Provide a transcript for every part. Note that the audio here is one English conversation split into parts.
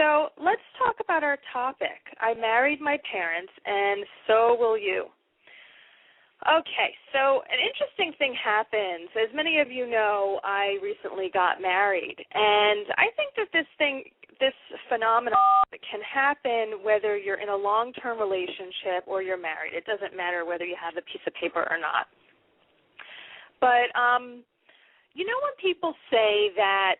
So let's talk about our topic. I married my parents, and so will you. Okay, so an interesting thing happens. As many of you know, I recently got married, and I think that this phenomenon can happen whether you're in a long-term relationship or you're married. It doesn't matter whether you have the piece of paper or not. But you know when people say that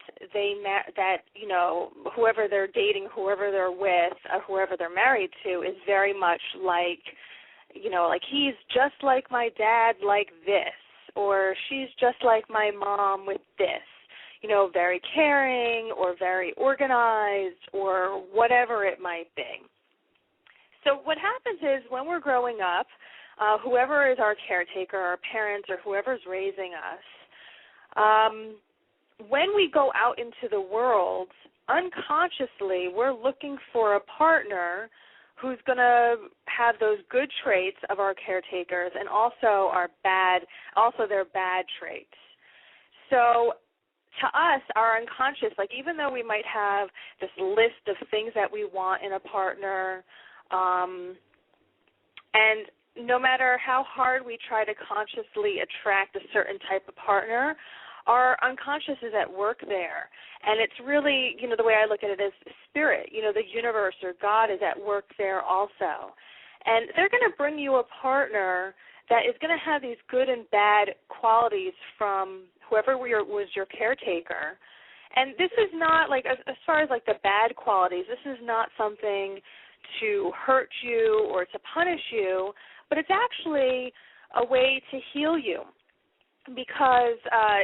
whoever they're dating, whoever they're with, whoever they're married to is very much like, like he's just like my dad like this, or she's just like my mom with this, very caring or very organized or whatever it might be. So what happens is when we're growing up, whoever is our caretaker, our parents, or whoever's raising us, when we go out into the world, unconsciously we're looking for a partner who's going to have those good traits of our caretakers and also their bad traits. So to us, our unconscious, even though we might have this list of things that we want in a partner, and no matter how hard we try to consciously attract a certain type of partner, our unconscious is at work there. And it's really, the way I look at it is spirit, the universe or God is at work there also. And they're going to bring you a partner that is going to have these good and bad qualities from whoever was your caretaker. And this is not, as far as the bad qualities, this is not something to hurt you or to punish you, but it's actually a way to heal you. Because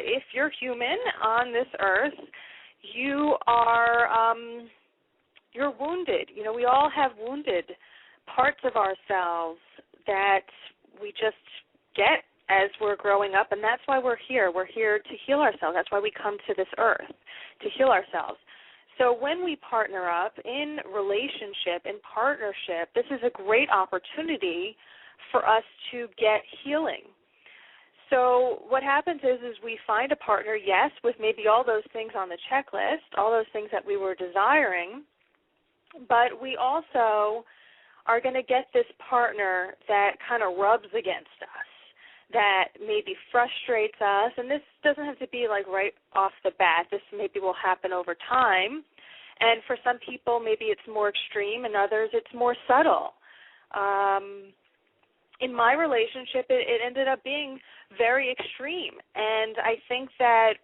if you're human on this earth, you are you're wounded. We all have wounded parts of ourselves that we just get as we're growing up, and that's why we're here. We're here to heal ourselves. That's why we come to this earth, to heal ourselves. So when we partner up in relationship, in partnership, this is a great opportunity for us to get healing. So what happens is we find a partner, yes, with maybe all those things on the checklist, all those things that we were desiring, but we also are going to get this partner that kind of rubs against us, that maybe frustrates us, and this doesn't have to be right off the bat. This maybe will happen over time, and for some people maybe it's more extreme, and others it's more subtle. In my relationship, it ended up being very extreme, and I think that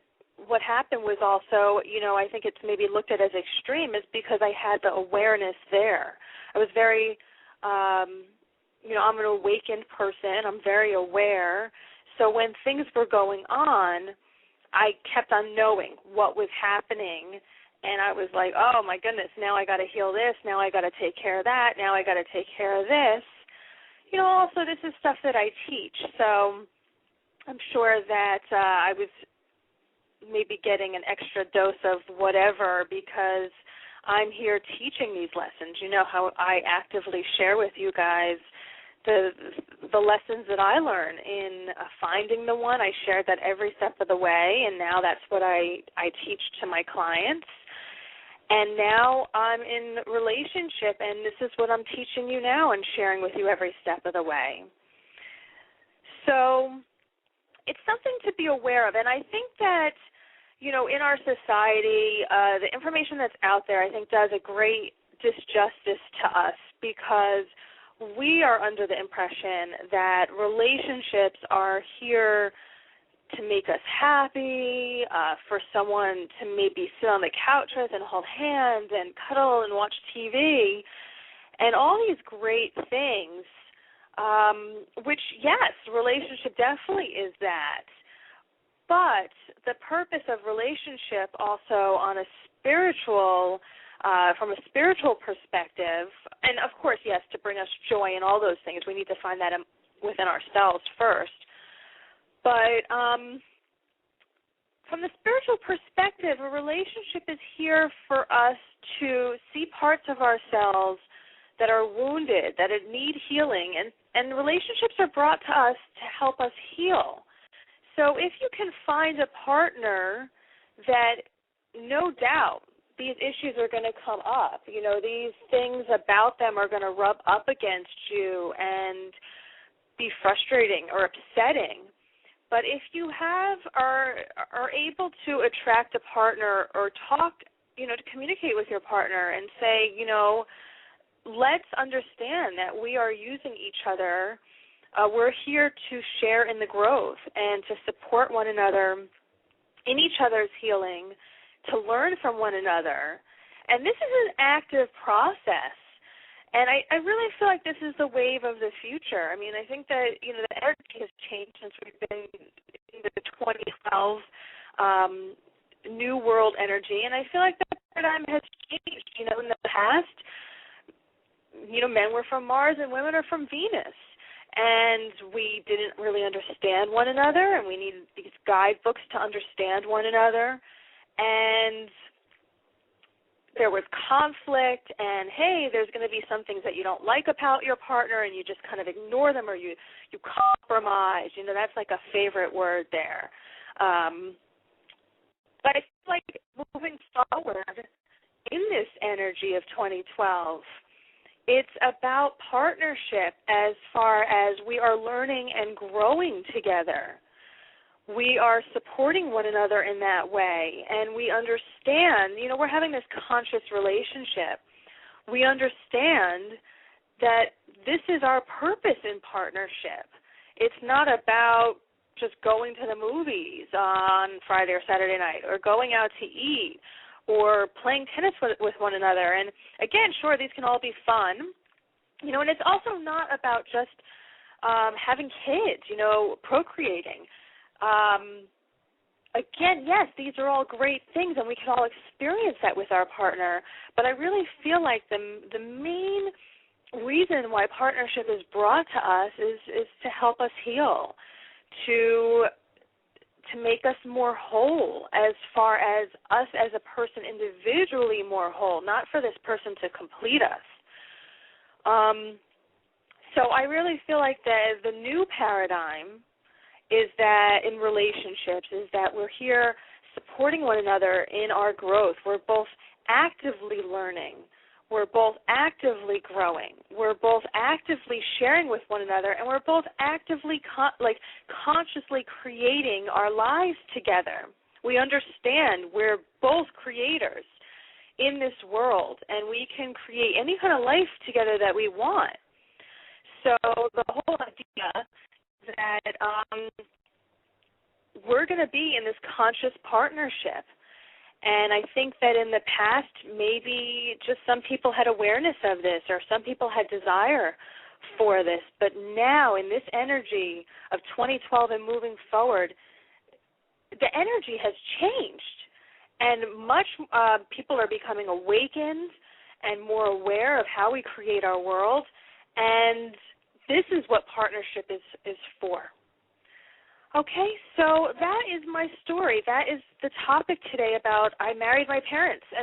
what happened was also, I think it's maybe looked at as extreme is because I had the awareness there. I was very, I'm an awakened person. I'm very aware. So when things were going on, I kept on knowing what was happening, and I was like, oh, my goodness, now I got to heal this. Now I got to take care of that. Now I got to take care of this. Also this is stuff that I teach, so I'm sure that I was maybe getting an extra dose of whatever because I'm here teaching these lessons. You know how I actively share with you guys the lessons that I learn in finding the one. I shared that every step of the way, and now that's what I teach to my clients. And now I'm in relationship, and this is what I'm teaching you now and sharing with you every step of the way. So it's something to be aware of. And I think that, in our society, the information that's out there, I think, does a great disjustice to us because we are under the impression that relationships are here to make us happy, for someone to maybe sit on the couch with and hold hands and cuddle and watch TV, and all these great things, which, yes, relationship definitely is that. But the purpose of relationship also on a spiritual, from a spiritual perspective, and of course, yes, to bring us joy and all those things, we need to find that within ourselves first. But from the spiritual perspective, a relationship is here for us to see parts of ourselves that are wounded, that need healing, and relationships are brought to us to help us heal. So if you can find a partner that, no doubt, these issues are going to come up. You know, these things about them are going to rub up against you and be frustrating or upsetting. But if you are able to attract a partner or talk, you know, to communicate with your partner and say, you know, let's understand that we are using each other. We're here to share in the growth and to support one another in each other's healing, to learn from one another. And this is an active process. And I really feel like this is the wave of the future. I mean, I think that, you know, the energy has changed since we've been in the 2012 New World energy. And I feel like that paradigm has changed. You know, in the past, you know, men were from Mars and women are from Venus. And we didn't really understand one another, and we needed these guidebooks to understand one another. And there was conflict, and, hey, there's going to be some things that you don't like about your partner, and you just kind of ignore them or you compromise. You know, that's like a favorite word there. But I feel like moving forward in this energy of 2012, it's about partnership as far as we are learning and growing together. We are supporting one another in that way, and we understand, you know, we're having this conscious relationship. We understand that this is our purpose in partnership. It's not about just going to the movies on Friday or Saturday night or going out to eat or playing tennis with one another. And, again, sure, these can all be fun, you know, and it's also not about just having kids, you know, procreating. Again, yes, these are all great things, and we can all experience that with our partner, but I really feel like the main reason why partnership is brought to us is to help us heal, to make us more whole as far as us as a person individually more whole, not for this person to complete us. So I really feel like the new paradigm is that in relationships is that we're here supporting one another in our growth. We're both actively learning. We're both actively growing. We're both actively sharing with one another, and we're both actively consciously creating our lives together. We understand we're both creators in this world, and we can create any kind of life together that we want. So the whole idea that we're going to be in this conscious partnership. And I think that in the past, maybe just some people had awareness of this or some people had desire for this. But now in this energy of 2012 and moving forward, the energy has changed. And much people are becoming awakened and more aware of how we create our world. And this is what partnership is for. Okay, so that is my story. That is the topic today about I married my parents. And